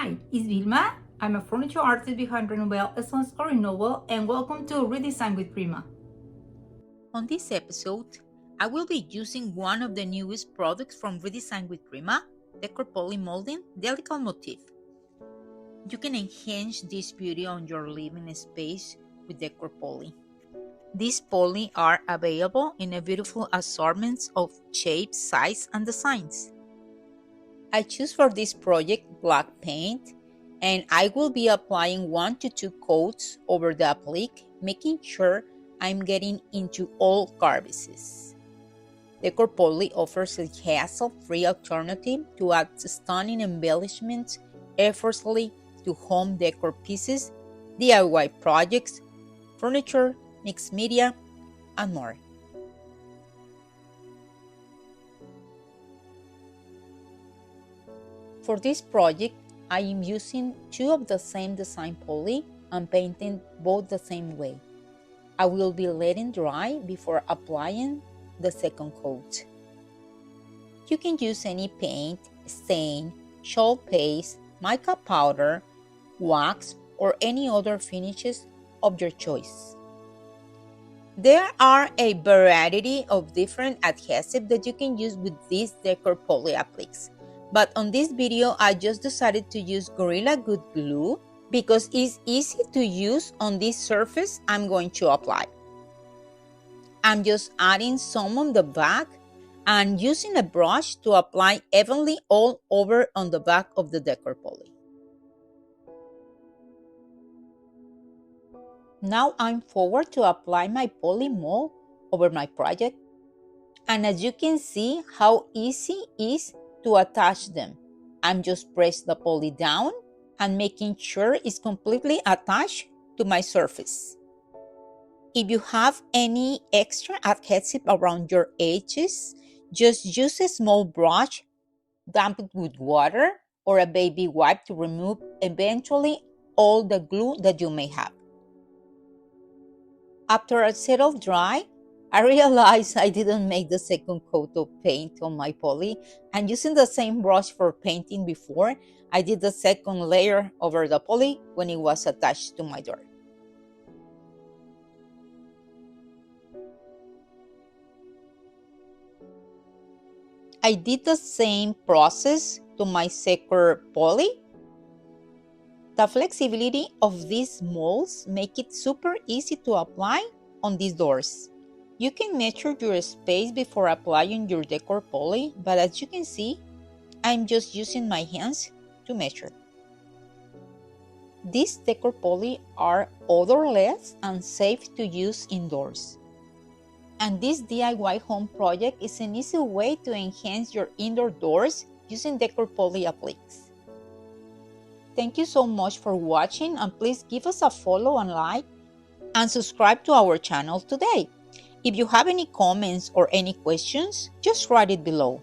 Hi, it's Vilma. I'm a furniture artist behind Renovel, a story novel, and welcome to Redesign with Prima. On this episode, I will be using one of the newest products from Redesign with Prima, Decor Poly Molding Delicate Motif. You can enhance this beauty on your living space with Decor Poly. These poly are available in a beautiful assortment of shapes, size, and designs. I choose for this project black paint, and I will be applying 1 to 2 coats over the applique, making sure I'm getting into all crevices. Decor Poly offers a hassle-free alternative to add stunning embellishments effortlessly to home decor pieces, DIY projects, furniture, mixed media, and more. For this project, I am using 2 of the same design poly and painting both the same way. I will be letting dry before applying the second coat. You can use any paint, stain, chalk paste, mica powder, wax, or any other finishes of your choice. There are a variety of different adhesives that you can use with these Decor Poly appliques. But on this video, I just decided to use Gorilla Good glue because it's easy to use on this surface I'm going to apply. I'm just adding some on the back and using a brush to apply evenly all over on the back of the Decor Poly. Now I'm forward to apply my poly mold over my project, and as you can see how easy it is to attach them. I'm just press the poly down and making sure it's completely attached to my surface. If you have any extra adhesive around your edges, just use a small brush, damp it with water or a baby wipe to remove eventually all the glue that you may have. After I settled dry, I realized I didn't make the second coat of paint on my poly, and using the same brush for painting before, I did the second layer over the poly when it was attached to my door. I did the same process to my second poly. The flexibility of these molds make it super easy to apply on these doors. You can measure your space before applying your Decor Poly, but as you can see, I'm just using my hands to measure. These Decor Poly are odorless and safe to use indoors. And this DIY home project is an easy way to enhance your indoor doors using Decor Poly appliques. Thank you so much for watching, and please give us a follow and like and subscribe to our channel today. If you have any comments or any questions, just write it below.